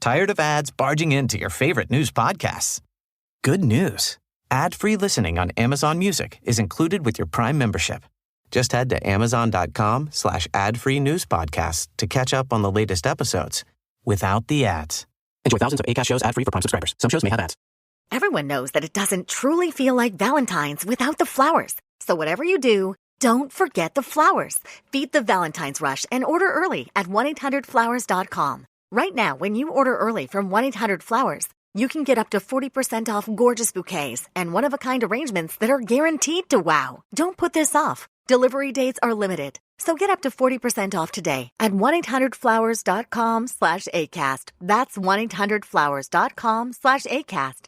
Tired of ads barging into your favorite news podcasts? Good news. Ad-free listening on Amazon Music is included with your Prime membership. Just head to amazon.com/ad-free news podcasts to catch up on the latest episodes without the ads. Enjoy thousands of Acast shows ad-free for Prime subscribers. Some shows may have ads. Everyone knows that it doesn't truly feel like Valentine's without the flowers. So whatever you do, don't forget the flowers. Beat the Valentine's rush and order early at 1-800-Flowers.com. Right now, when you order early from 1-800-Flowers, you can get up to 40% off gorgeous bouquets and one-of-a-kind arrangements that are guaranteed to wow. Don't put this off. Delivery dates are limited. So get up to 40% off today at 1-800-Flowers.com/ACAST. That's 1-800-Flowers.com/ACAST.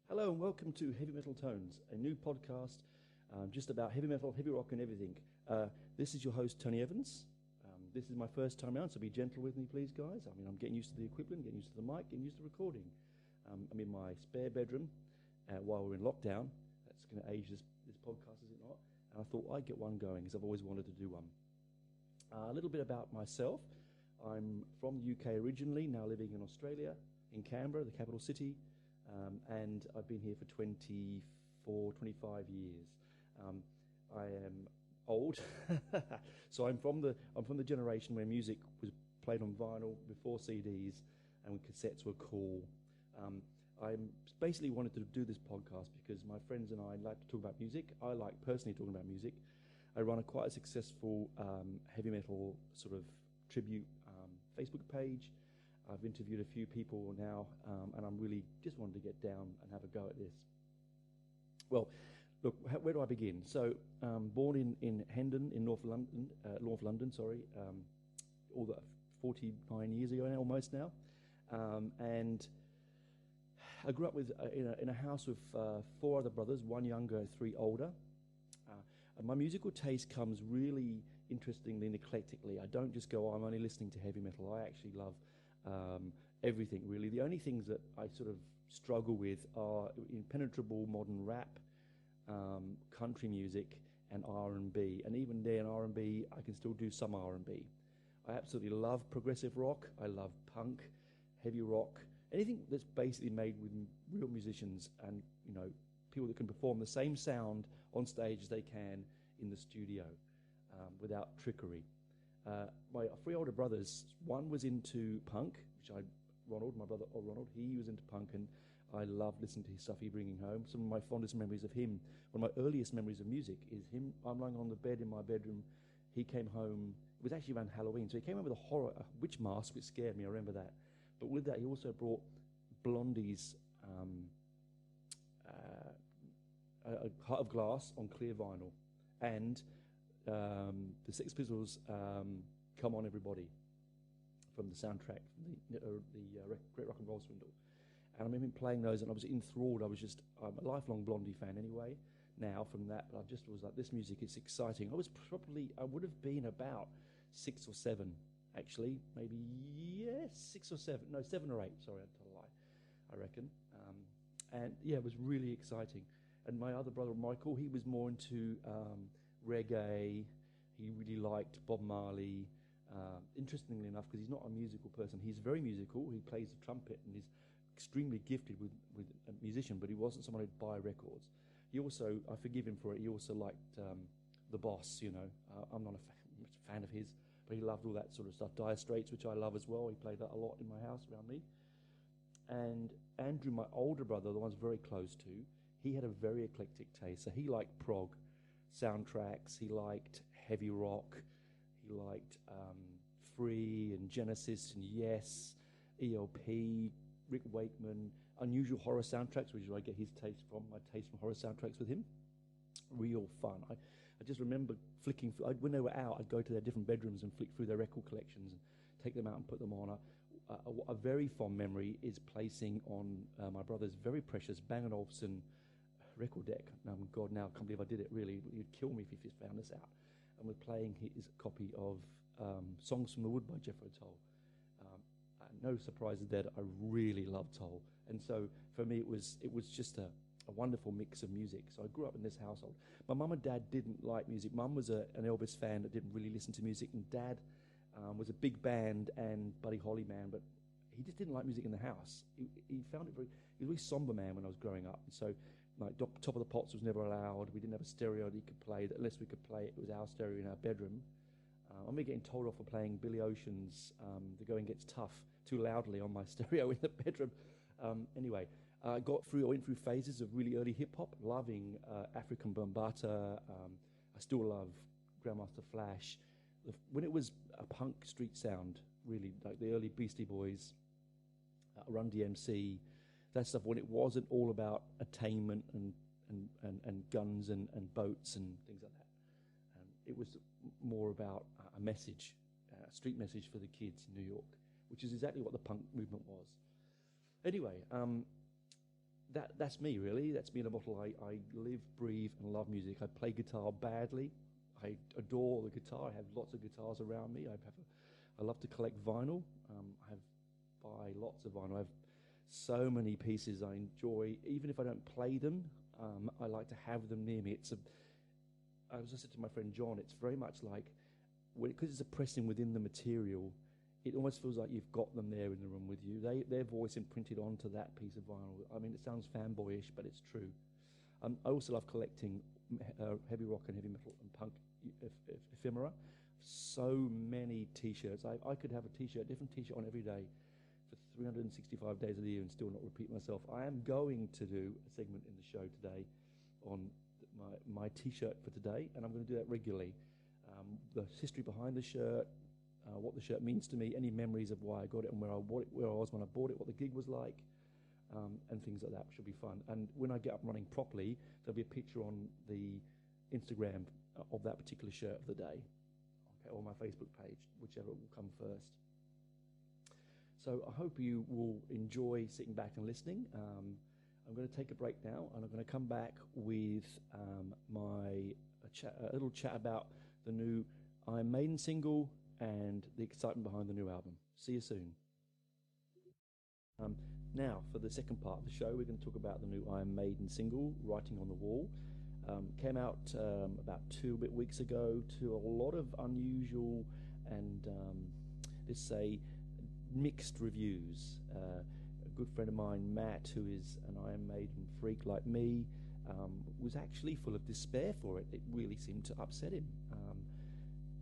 Hello and welcome to Heavy Metal Tones, a new podcast just about heavy metal, heavy rock and everything. This is your host, Tony Evans. This is my first time around, so be gentle with me, please, guys. I mean, I'm getting used to the equipment, getting used to the mic, getting used to recording. I'm in my spare bedroom while we're in lockdown. That's going to age this podcast, is it not? And I thought I'd get one going, because I've always wanted to do one. A little bit about myself. I'm from the UK originally, now living in Australia, in Canberra, the capital city. And I've been here for 25 years. I am old, so I'm from the generation where music was played on vinyl before CDs and cassettes were cool. I basically wanted to do this podcast because my friends and I like to talk about music. I like personally talking about music. I run a quite a successful heavy metal sort of tribute Facebook page. I've interviewed a few people now, and I'm really just wanted to get down and have a go at this. Well, look, where do I begin? So, born in Hendon, in North London, all the 49 years ago now, almost now, and I grew up with in a house with 4 other brothers, 1 younger, 3 older. And my musical taste comes really interestingly and eclectically. I don't just go, I'm only listening to heavy metal. I actually love everything, really. The only things that I sort of struggle with are impenetrable modern rap, country music, and R&B. And even there in R&B, I can still do some R&B. I absolutely love progressive rock. I love punk, heavy rock, anything that's basically made with real musicians and, people that can perform the same sound on stage as they can in the studio without trickery. My 3 older brothers, one was into punk, my brother Ronald, he was into punk, and I loved listening to his stuff he'd bringing home. Some of my fondest memories of him, one of my earliest memories of music is him. I'm lying on the bed in my bedroom. He came home, it was actually around Halloween, so he came home with a witch mask, which scared me, I remember that. But with that, he also brought Blondie's a Heart of Glass on clear vinyl, and the Sex Pistols' Come On Everybody from the soundtrack, the Great Rock and Roll Swindle. And I remember him playing those, and I was enthralled. I'm a lifelong Blondie fan anyway, now from that, but I just was like, this music is exciting. I would have been about 6 or 7, actually, maybe, 6 or 7, no, 7 or 8, sorry, I told a lie, I reckon. And yeah, it was really exciting. And my other brother, Michael, he was more into reggae. He really liked Bob Marley. Interestingly enough, because he's not a musical person, he's very musical. He plays the trumpet and is extremely gifted with a musician, but he wasn't someone who'd buy records. He also, I forgive him for it, he also liked The Boss, I'm not a fan of his, but he loved all that sort of stuff. Dire Straits, which I love as well. He played that a lot in my house around me. And Andrew, my older brother, the one I was very close to, he had a very eclectic taste. So he liked prog soundtracks, he liked heavy rock, he liked Free and Genesis and Yes, ELP, Rick Wakeman, unusual horror soundtracks, which is where I get his taste from, my taste from horror soundtracks with him. Real fun. I just remember when they were out, I'd go to their different bedrooms and flick through their record collections and take them out and put them on. a very fond memory is placing on my brother's very precious Bang & Olufsen record deck. God, now I can't believe I did it, really. You'd kill me if you found this out. And we're playing his copy of Songs from the Wood by Jethro Tull. No surprises there, I really love Tull. And so for me, it was just a wonderful mix of music. So I grew up in this household. My mum and dad didn't like music. Mum was an Elvis fan that didn't really listen to music, and dad was a big band and Buddy Holly man, but he just didn't like music in the house. He found it he was a really somber man when I was growing up. And so, like, Top of the Pops was never allowed. We didn't have a stereo that he could play. That unless we could play it, was our stereo in our bedroom. I remember getting told off for playing Billy Ocean's The Going Gets Tough too loudly on my stereo in the bedroom. Anyway, I went through phases of really early hip-hop, loving African Bambaataa. I still love Grandmaster Flash. When it was a punk street sound, really, like the early Beastie Boys, Run DMC, that stuff, when it wasn't all about attainment and guns and boats and things like that. It was more about a message, a street message for the kids in New York, which is exactly what the punk movement was. Anyway, that's me, really. That's me in a bottle. I live, breathe, and love music. I play guitar badly. I adore the guitar. I have lots of guitars around me. I love to collect vinyl. I buy lots of vinyl. I have so many pieces I enjoy. Even if I don't play them, I like to have them near me. As I said to my friend John, it's very much like, because it's a pressing within the material, it almost feels like you've got them there in the room with you. Their voice imprinted onto that piece of vinyl. I mean, it sounds fanboyish, but it's true. I also love collecting heavy rock and heavy metal and punk ephemera. So many T-shirts. I could have a different T-shirt on every day for 365 days of the year and still not repeat myself. I am going to do a segment in the show today on my T-shirt for today, and I'm going to do that regularly. The history behind the shirt, what the shirt means to me, any memories of why I got it and where I was when I bought it, what the gig was like, and things like that. Should be fun. And when I get up and running properly, there'll be a picture on the Instagram of that particular shirt of the day, okay, or my Facebook page, whichever will come first. So I hope you will enjoy sitting back and listening. I'm going to take a break now, and I'm going to come back with a little chat about the new Iron Maiden single and the excitement behind the new album. See you soon. Now, for the second part of the show, we're going to talk about the new Iron Maiden single, Writing on the Wall. Came out about 2 weeks ago to a lot of unusual and, let's say, mixed reviews. A good friend of mine, Matt, who is an Iron Maiden freak like me, was actually full of despair for it. It really seemed to upset him.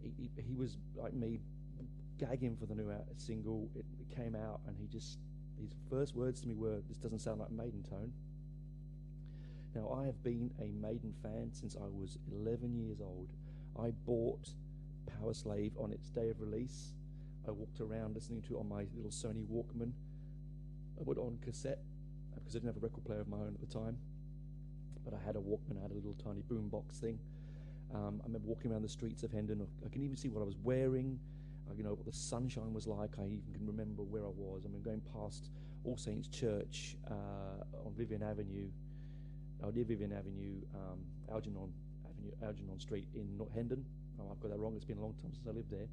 He was, like me, gagging for the new single. It came out, and his first words to me were, "This doesn't sound like Maiden Tone." Now, I have been a Maiden fan since I was 11 years old. I bought Power Slave on its day of release. I walked around listening to it on my little Sony Walkman. I put it on cassette because I didn't have a record player of my own at the time. But I had a Walkman, I had a little tiny boombox thing. I remember walking around the streets of Hendon. I can even see what I was wearing, what the sunshine was like. I even can remember where I was. I mean, going past All Saints Church on Vivian Avenue, near Vivian Avenue, Algernon Street in Hendon. Oh, I've got that wrong. It's been a long time since I lived there.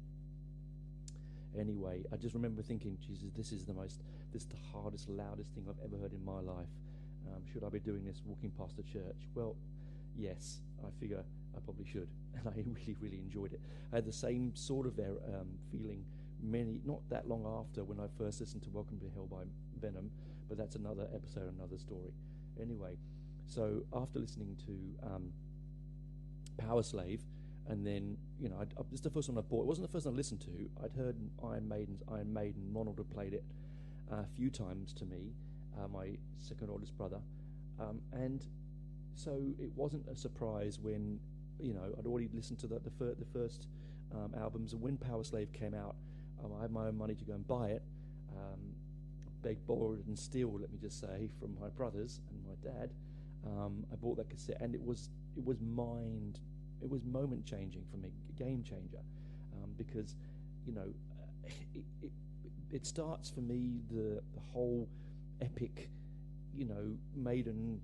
Anyway, I just remember thinking, Jesus, this is the hardest, loudest thing I've ever heard in my life. Should I be doing this walking past the church? Well, yes, I figure I probably should. And I really, really enjoyed it. I had the same sort of feeling not that long after when I first listened to Welcome to Hell by Venom, but that's another episode, another story. Anyway, so after listening to Power Slave, and then, this is the first one I bought. It wasn't the first one I listened to. I'd heard Iron Maiden. Ronald had played it a few times to me, my second oldest brother. And so it wasn't a surprise when, I'd already listened to the first albums. And when Power Slave came out, I had my own money to go and buy it. Begged, borrowed, and steal, let me just say, from my brothers and my dad. I bought that cassette, and it was moment changing for me, a game changer, because it starts for me the whole epic, Maiden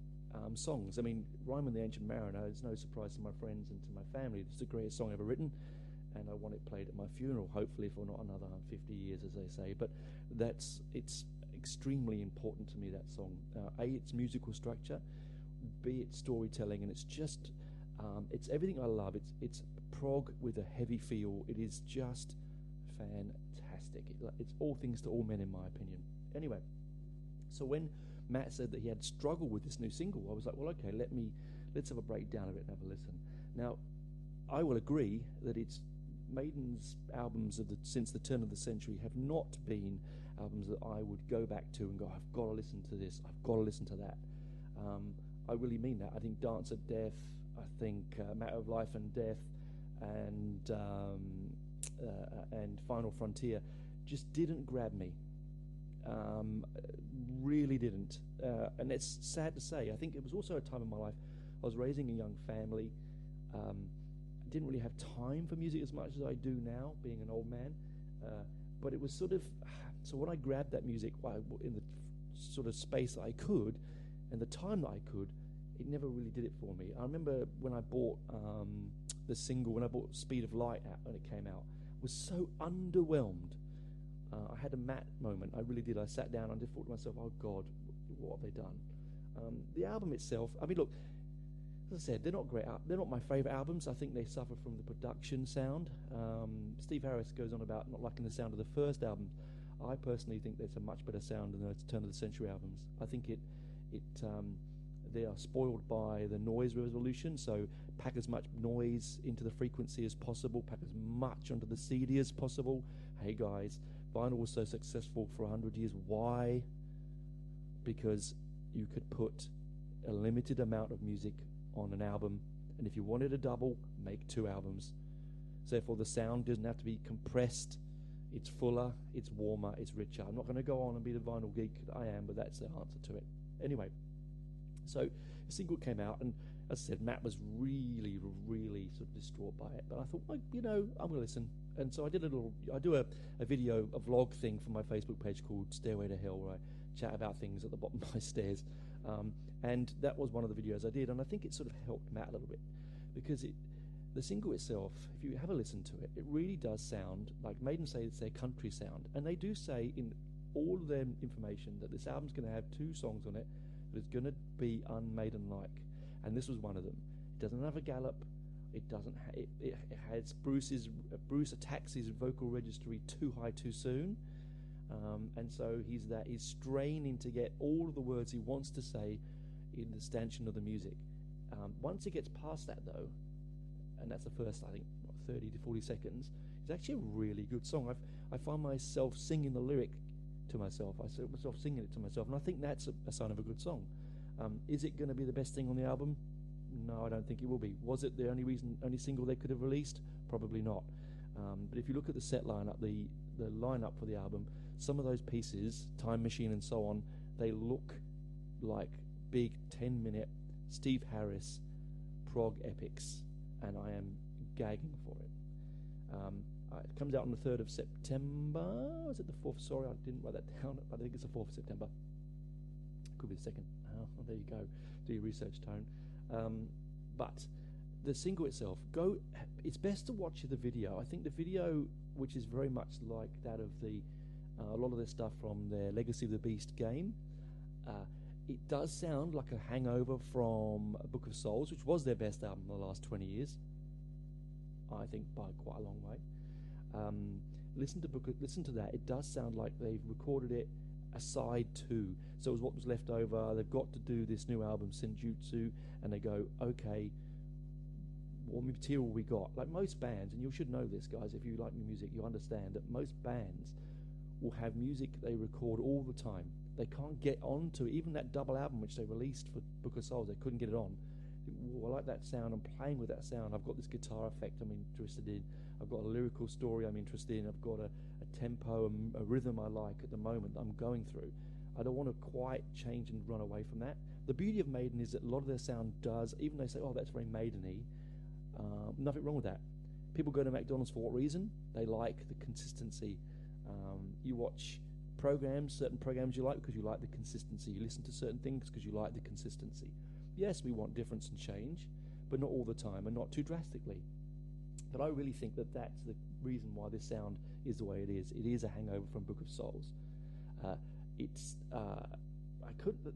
songs. I mean, Ryman the Ancient Mariner is no surprise to my friends and to my family. It's the greatest song ever written, and I want it played at my funeral, hopefully for not another 50 years, as they say. But it's extremely important to me, that song. A, its musical structure, B, its storytelling, and it's just, it's everything I love. It's prog with a heavy feel. It is just fantastic. It's all things to all men, in my opinion. Anyway, so when Matt said that he had struggled with this new single, I was like, well, okay, let's have a breakdown of it and have a listen. Now, I will agree that it's Maiden's albums since the turn of the century have not been albums that I would go back to and go, I've got to listen to this, I've got to listen to that. I really mean that. I think Dance of Death, I think Matter of Life and Death, and Final Frontier just didn't grab me. Really didn't. And it's sad to say. I think it was also a time in my life I was raising a young family. I didn't really have time for music as much as I do now, being an old man. But it was sort of... So when I grabbed that music in the sort of space that I could, and the time that I could, it never really did it for me. I remember when I bought the single, when I bought Speed of Light out, when it came out, I was so underwhelmed. I had a Matt moment, I really did. I sat down and just thought to myself, oh God, what have they done? The album itself, I mean, look, as I said, they're not great. They're not my favourite albums. I think they suffer from the production sound. Steve Harris goes on about not liking the sound of the first album. I personally think there's a much better sound than the turn of the century albums. I think they are spoiled by the noise resolution, so pack as much noise into the frequency as possible, pack as much onto the CD as possible. Hey guys, vinyl was so successful for 100 years. Why? Because you could put a limited amount of music on an album, and if you wanted a double, make 2 albums. So therefore the sound doesn't have to be compressed. It's fuller, it's warmer, it's richer. I'm not going to go on and be the vinyl geek that I am, but that's the answer to it. Anyway, so the single came out, and as I said, Matt was really, really sort of distraught by it. But I thought, well, I'm going to listen. And so I do a video, a vlog thing for my Facebook page called Stairway to Hell, where I chat about things at the bottom of my stairs. And that was one of the videos I did, and I think it sort of helped Matt a little bit, because the single itself, if you have a listen to it, it really does sound like Maiden say it's their country sound, and they do say in all of their information that this album's going to have 2 songs on it that is going to be un-Maiden-like, and this was one of them. It doesn't have a gallop. It doesn't. It has Bruce attacks his vocal registry too high too soon, and so he's straining to get all of the words he wants to say in the stanchion of the music. Once he gets past that, though, and that's the first, I think, 30 to 40 seconds, it's actually a really good song. I find myself singing the lyric to myself. I see myself singing it to myself, and I think that's a sign of a good song. Is it going to be the best thing on the album? No, I don't think it will be. Was it the only single they could have released? Probably not. But if you look at the set lineup, the lineup for the album, some of those pieces, Time Machine and so on, they look like big 10-minute Steve Harris prog epics, and I am gagging for it. It comes out on the 3rd of September. Was it the 4th? Sorry, I didn't write that down. I think it's the 4th of September. Could be the 2nd. Oh, there you go. Do your research, Tone. But the single itself, it's best to watch the video. I think the video, which is very much like that of a lot of their stuff from their Legacy of the Beast game, it does sound like a hangover from Book of Souls, which was their best album in the last 20 years. I think by quite a long way. Listen to that. It does sound like they've recorded it aside to. So it was what was left over. They've got to do this new album, Senjutsu, and they go, okay, what material we got? Like most bands, and you should know this, guys, if you like music, you understand that most bands will have music they record all the time. They can't get onto even that double album which they released for Book of Souls. They couldn't get it on. I like that sound. I'm playing with that sound. I've got this guitar effect I'm interested in. I've got a lyrical story I'm interested in. I've got a tempo, a rhythm I like at the moment that I'm going through. I don't want to quite change and run away from that. The beauty of Maiden is that a lot of their sound does, even though they say, oh, that's very Maiden-y, nothing wrong with that. People go to McDonald's for what reason? They like the consistency. You watch certain programs you like because you like the consistency. You listen to certain things because you like the consistency. Yes, we want difference and change, but not all the time and not too drastically. But I really think that that's the reason why this sound is the way it is. It is a hangover from Book of Souls.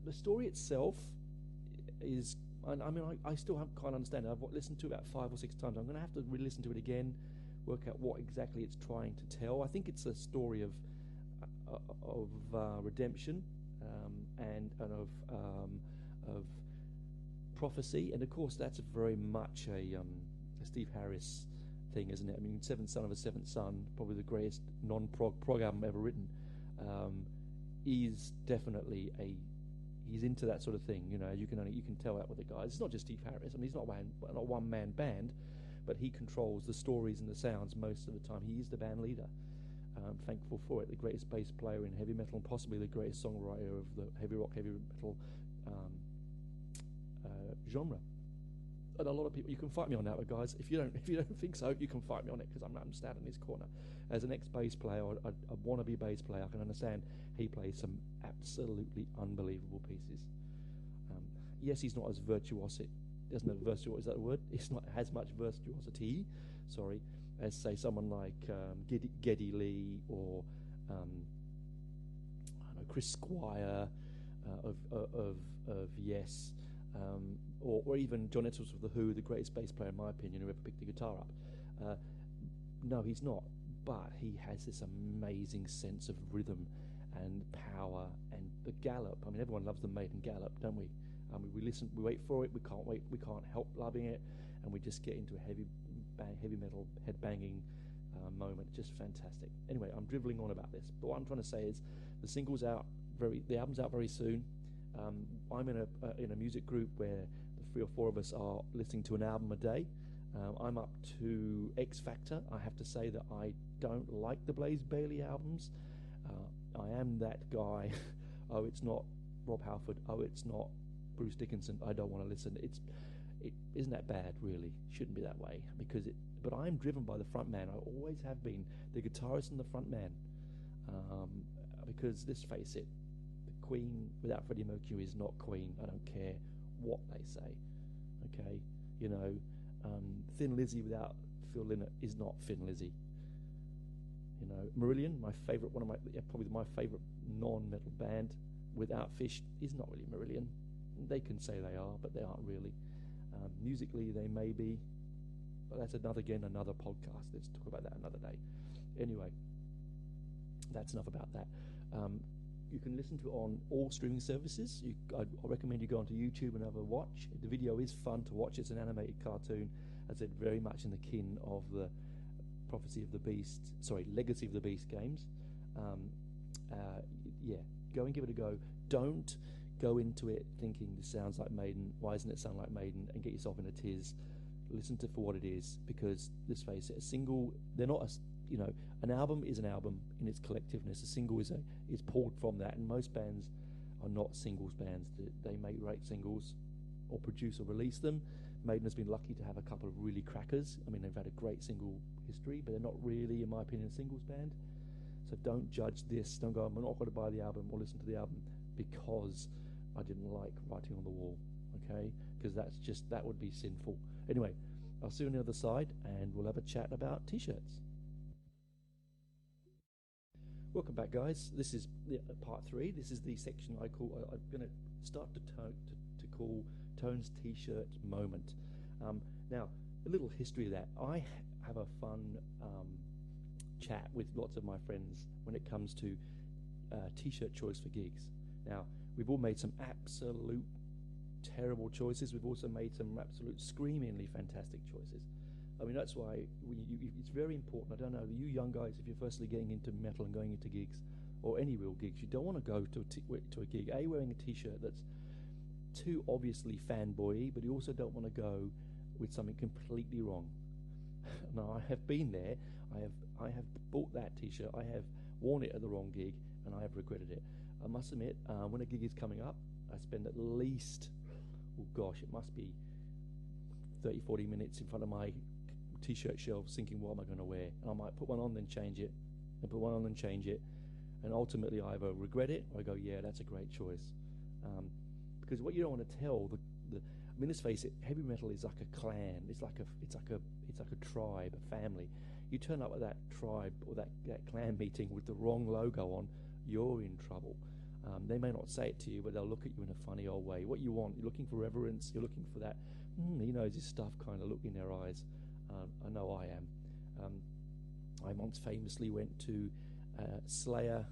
The story itself is, I still can't understand it. I've listened to it about 5 or 6 times. I'm going to have to re-listen to it again, work out what exactly it's trying to tell. I think it's a story of redemption and of prophecy, and of course that's very much a Steve Harris thing, isn't it? I mean, Seventh Son of a Seventh Son, probably the greatest non-prog album ever written, is definitely he's into that sort of thing. You know, you can tell that with the guys. It's not just Steve Harris. I mean, he's not a one-man band, but he controls the stories and the sounds most of the time. He is the band leader. I'm thankful for it. The greatest bass player in heavy metal, and possibly the greatest songwriter of the heavy rock, heavy metal genre. And a lot of people, you can fight me on that, guys. If you don't think so, you can fight me on it, because I'm standing in his corner. As an ex-bass player, or a wannabe bass player, I can understand he plays some absolutely unbelievable pieces. Yes, he's not as virtuosic. Doesn't have virtuosic, is that a word? It's not as much virtuosity. Sorry, as say someone like Geddy Lee or I don't know, Chris Squire of Yes. Or even John Edwards of The Who, the greatest bass player in my opinion who ever picked the guitar up. No, he's not, but he has this amazing sense of rhythm and power, and the gallop. I mean, everyone loves the Maiden gallop, don't we? We listen, we wait for it, we can't help loving it, and we just get into a heavy metal headbanging moment. Just fantastic. Anyway, I'm dribbling on about this, but what I'm trying to say is the album's out very soon. I'm in a music group where the 3 or 4 of us are listening to an album a day. I'm up to X Factor. I have to say that I don't like the Blaze Bayley albums. I am that guy. Oh, it's not Rob Halford. Oh, it's not Bruce Dickinson. I don't want to listen. It isn't that bad, really. Shouldn't be that way, but I'm driven by the front man. I always have been, the guitarist and the front man. Because let's face it, Queen without Freddie Mercury is not Queen. I don't care what they say. Okay, you know, Thin Lizzy without Phil Lynott is not Thin Lizzy. You know, Marillion, probably my favourite non-metal band without Fish is not really Marillion. They can say they are, but they aren't really. Musically, they may be, but that's another podcast. Let's talk about that another day. Anyway, that's enough about that. You can listen to it on all streaming services. I recommend you go onto YouTube and have a watch. The video is fun to watch. It's an animated cartoon, as I said, very much in the kin of the Legacy of the Beast games. Go and give it a go. Don't go into it thinking this sounds like Maiden. Why doesn't it sound like Maiden? And get yourself in a tiz. Listen to it for what it is, because let's face it, an album is an album in its collectiveness. A single is pulled from that, and most bands are not singles bands. They make great singles, or produce or release them. Maiden has been lucky to have a couple of really crackers. I mean, they've had a great single history, but they're not really, in my opinion, a singles band. So don't judge this. Don't go, I'm not going to buy the album or listen to the album because I didn't like Writing on the Wall, okay? Because that would be sinful. Anyway, I'll see you on the other side, and we'll have a chat about T-shirts. Welcome back, guys. This is part 3. This is the section I'm going to start to call Tones T-shirt moment. Now, a little history of that. I have a fun chat with lots of my friends when it comes to T-shirt choice for gigs. Now, we've all made some absolute terrible choices. We've also made some absolute screamingly fantastic choices. I mean, that's why it's very important. I don't know, you young guys, if you're firstly getting into metal and going into gigs, or any real gigs, you don't want to go to a gig, wearing a T-shirt that's too obviously fanboy-y, but you also don't want to go with something completely wrong. Now, I have been there. I have bought that T-shirt. I have worn it at the wrong gig, and I have regretted it. I must admit, when a gig is coming up, I spend at least, it must be 30, 40 minutes in front of my T-shirt shelves thinking, what am I going to wear? And I might put one on, then change it, and put one on and change it, and ultimately I either regret it or I go, yeah, that's a great choice. Because what you don't want to tell I mean, let's face it, heavy metal is like a clan. It's like a tribe, a family. You turn up at that tribe or that clan meeting with the wrong logo on, you're in trouble. They may not say it to you, but they'll look at you in a funny old way. What you want, you're looking for reverence, you're looking for that, he knows his stuff kind of look in their eyes. I know I am. I once famously went to Slayer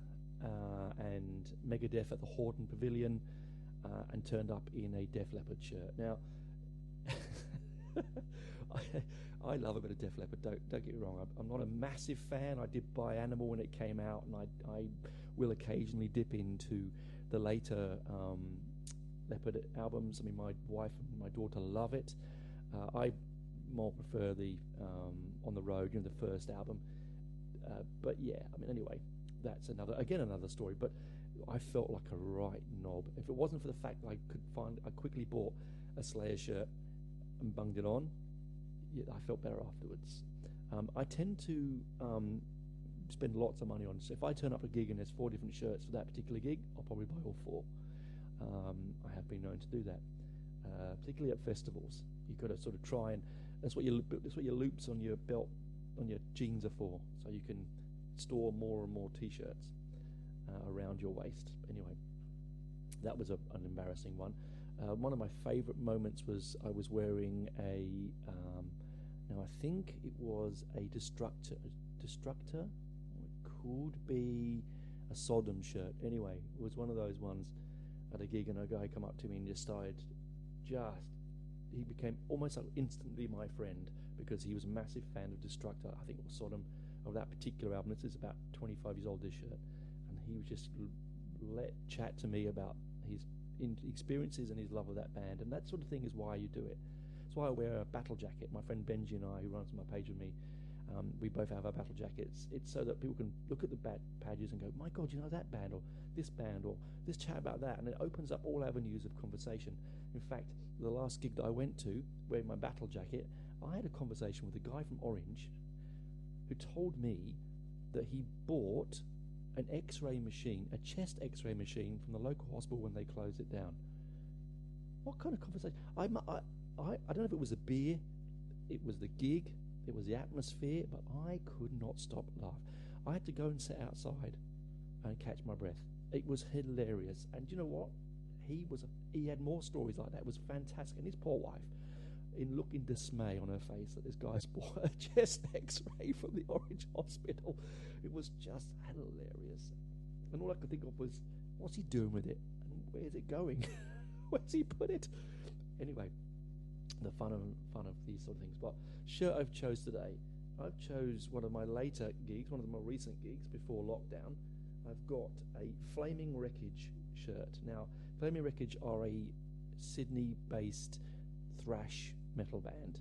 and Megadeth at the Horton Pavilion and turned up in a Def Leppard shirt. Now, I love a bit of Def Leppard, don't get me wrong. I'm not a massive fan. I did buy Animal when it came out, and I will occasionally dip into the later Leppard albums. I mean, my wife and my daughter love it. I more prefer the On the Road, the first album. But yeah, I mean, anyway, that's another story. But I felt like a right knob. If it wasn't for the fact that I quickly bought a Slayer shirt and bunged it on, yeah, I felt better afterwards. I tend to spend lots of money on. So if I turn up a gig and there's 4 different shirts for that particular gig, I'll probably buy all 4. I have been known to do that, particularly at festivals. You've got to sort of try and that's what your loops on your belt, on your jeans are for, so you can store more and more T-shirts around your waist. Anyway, that was an embarrassing one. One of my favourite moments was I was wearing now I think it was a Destructor. It could be a Sodom shirt. Anyway, it was one of those ones at a gig, and a guy come up to me and he became almost like instantly my friend, because he was a massive fan of Destructor. I think it was Sodom, of that particular album. This is about 25 years old, this shirt, and he was just chat to me about his experiences and his love of that band, and that sort of thing is why you do it. That's why I wear a battle jacket. My friend Benji and I, who runs my page with me, we both have our battle jackets. It's so that people can look at the pages and go, my God, you know that band, or this chat about that, and it opens up all avenues of conversation. In fact, the last gig that I went to, wearing my battle jacket, I had a conversation with a guy from Orange who told me that he bought an X-ray machine, a chest X-ray machine from the local hospital when they closed it down. What kind of conversation? I don't know if it was the beer, it was the gig, it was the atmosphere, but I could not stop laughing. I had to go and sit outside and catch my breath. It was hilarious. And you know what? He had more stories like that. It was fantastic. And his poor wife, in dismay on her face that this guy's bought a chest X-ray from the Orange Hospital. It was just hilarious. And all I could think of was, what's he doing with it? And where's it going? Where's he put it? Anyway, the fun of these sort of things. But shirt I've chose today, I've chose one of my later gigs, one of the more recent gigs before lockdown. I've got a Flaming Wreckage shirt. Now, Flaming Wreckage are a Sydney-based thrash metal band.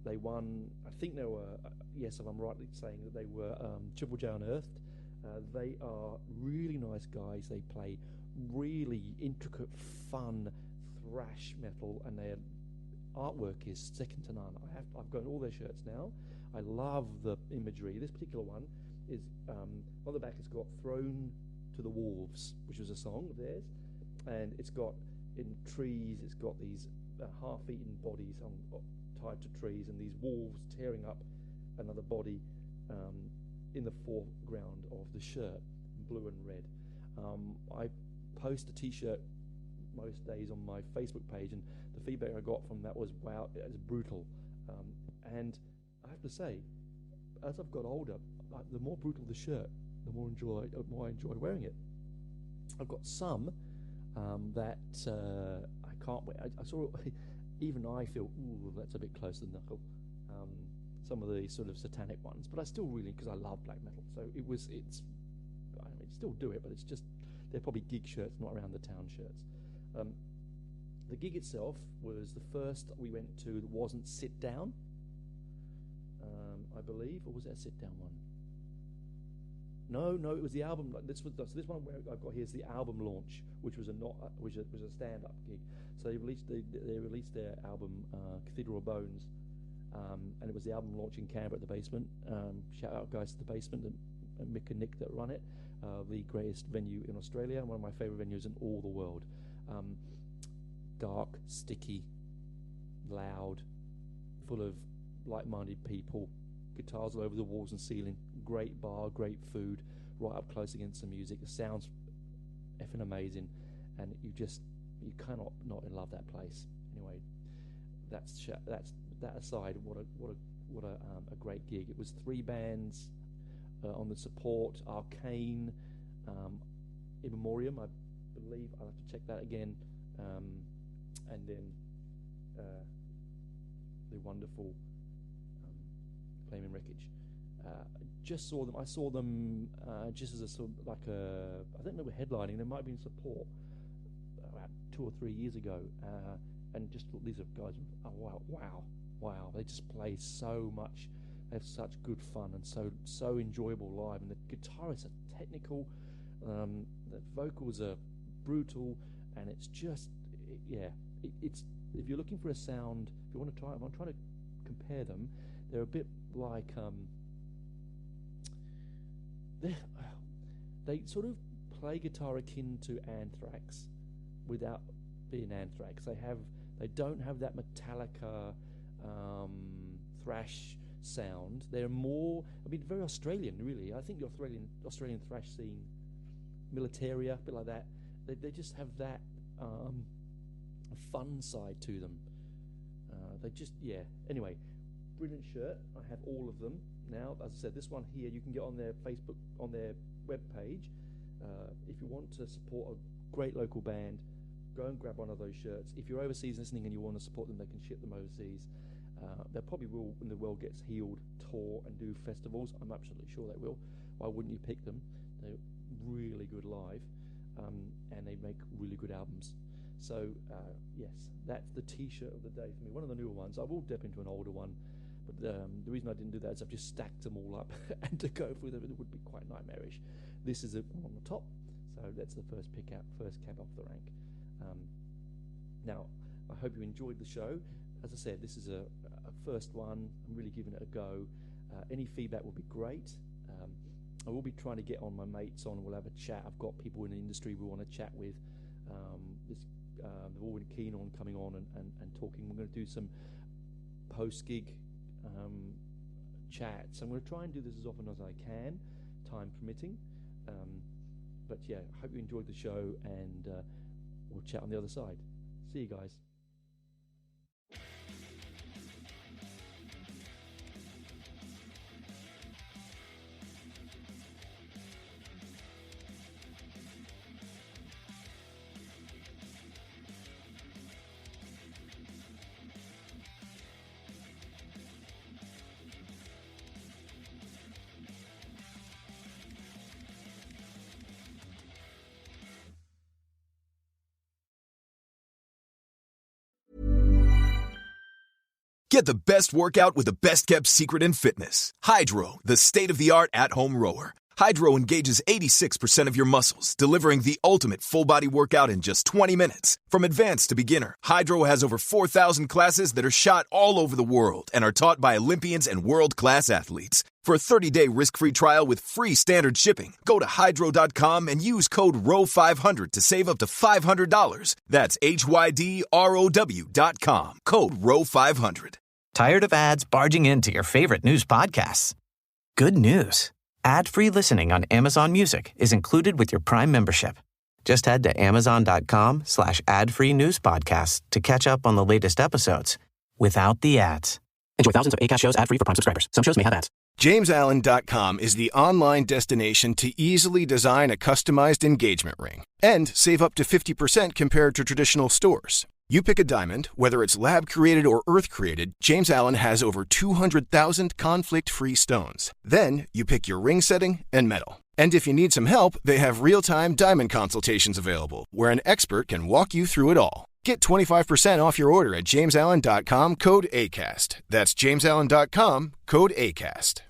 They won, I think they were, yes, if I'm rightly saying that they were Triple J Unearthed. They are really nice guys. They play really intricate, fun thrash metal, and their artwork is second to none. I've got all their shirts now. I love the imagery. This particular one is on the back. It's got "Thrown to the Wolves," which was a song of theirs, and it's got in trees. It's got these half-eaten bodies tied to trees, and these wolves tearing up another body in the foreground of the shirt, blue and red. I post a T-shirt most days on my Facebook page, and the feedback I got from that was, wow, it's brutal. And I have to say, as I've got older, the more brutal the shirt, the more I enjoy wearing it. I've got some that I can't wear. I saw, even I feel, ooh, that's a bit close to the knuckle. Some of the sort of satanic ones, but I still really, because I love black metal, so still do it, but it's just, they're probably gig shirts, not around the town shirts. The gig itself was the first we went to that wasn't sit down, I believe, or was that a sit down one? No, it was the album. This one where I've got here is the album launch, which was a stand up gig. So they released their album Cathedral of Bones, and it was the album launch in Canberra at the Basement. Shout out guys to the Basement, Mick and Nick that run it. The greatest venue in Australia, and one of my favourite venues in all the world. Dark, sticky, loud, full of like-minded people, guitars all over the walls and ceiling, great bar, great food, right up close against the music. The sound's effing amazing, and you cannot not love that place. Anyway, that's that aside. What a great gig! It was 3 bands on the support: Arcane, In Memoriam, I believe. I'll have to check that again, and then the wonderful Flaming Wreckage. Just saw them. I saw them just as a sort of like a. I think they were headlining. There might have been support about 2 or 3 years ago, and just thought these are guys. Oh wow! They just play so much. They have such good fun and so enjoyable live. And the guitarists are technical. The vocals are brutal, and it's just it's. If you're looking for a sound, if you want to try, if I'm trying to compare them, they're a bit like they sort of play guitar akin to Anthrax without being Anthrax. They don't have that Metallica thrash sound. They're more, very Australian, really. I think the Australian thrash scene, Militaria, a bit like that. They just have that fun side to them. Anyway, brilliant shirt. I have all of them now. As I said, this one here you can get on their Facebook, on their web page. If you want to support a great local band, go and grab one of those shirts. If you're overseas listening and you want to support them, they can ship them overseas. They probably will, when the world gets healed, tour and do festivals. I'm absolutely sure they will. Why wouldn't you pick them? They're really good live, and they make really good albums. So yes, that's the T-shirt of the day for me. One of the newer ones. I will dip into an older one, but the reason I didn't do that is I've just stacked them all up, and to go through them it would be quite nightmarish. This is on the top, so that's the first cab off the rank. Now, I hope you enjoyed the show. As I said, this is a first one. I'm really giving it a go. Any feedback would be great. I will be trying to get on my mates on. We'll have a chat. I've got people in the industry we want to chat with. They've all been keen on coming on and talking. We're going to do some post-gig chats. I'm going to try and do this as often as I can, time permitting. But yeah, I hope you enjoyed the show, and we'll chat on the other side. See you guys. Get the best workout with the best-kept secret in fitness. Hydro, the state-of-the-art at-home rower. Hydro engages 86% of your muscles, delivering the ultimate full-body workout in just 20 minutes. From advanced to beginner, Hydro has over 4,000 classes that are shot all over the world and are taught by Olympians and world-class athletes. For a 30-day risk-free trial with free standard shipping, go to Hydro.com and use code ROW500 to save up to $500. That's HYDROW.com, code ROW500. Tired of ads barging into your favorite news podcasts? Good news. Ad-free listening on Amazon Music is included with your Prime membership. Just head to Amazon.com/ad-free news podcasts to catch up on the latest episodes without the ads. Enjoy thousands of Acast shows ad-free for Prime subscribers. Some shows may have ads. JamesAllen.com is the online destination to easily design a customized engagement ring and save up to 50% compared to traditional stores. You pick a diamond, whether it's lab-created or earth-created, James Allen has over 200,000 conflict-free stones. Then you pick your ring setting and metal. And if you need some help, they have real-time diamond consultations available, where an expert can walk you through it all. Get 25% off your order at JamesAllen.com, code ACAST. That's JamesAllen.com, code ACAST.